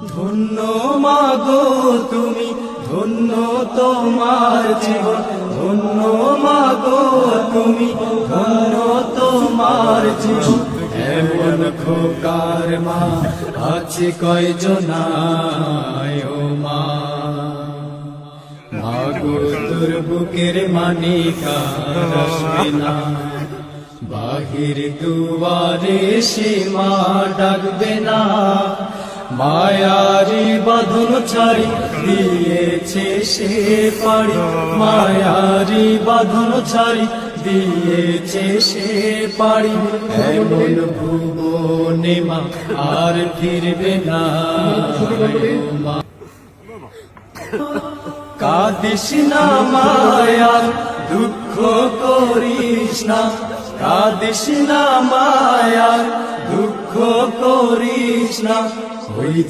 ধন্য মাগো তুমি, ধন্য তোমার জীবন, ধন্য মাগো তুমি, ধন্য তোমার জীবন। এমন খোকার মা আছে কয়জনায় ও মা, মাগো তোর বুকের মানিকা আসবে না, বাহির দুয়ারে সে মা ডাকবে না। মায়ারি বাঁধন ছাড়ি দিয়েছে সে পাড়ি, মায়ারি বাঁধন ছাড়ি দিয়েছে সে পাড়ি। এমন ভুবনে মা আর ফিরবে না মা। কাঁদিস না মায়ার দুঃখ করিস না, কাঁদিস না মায়ার দুঃখ করিস না। ওই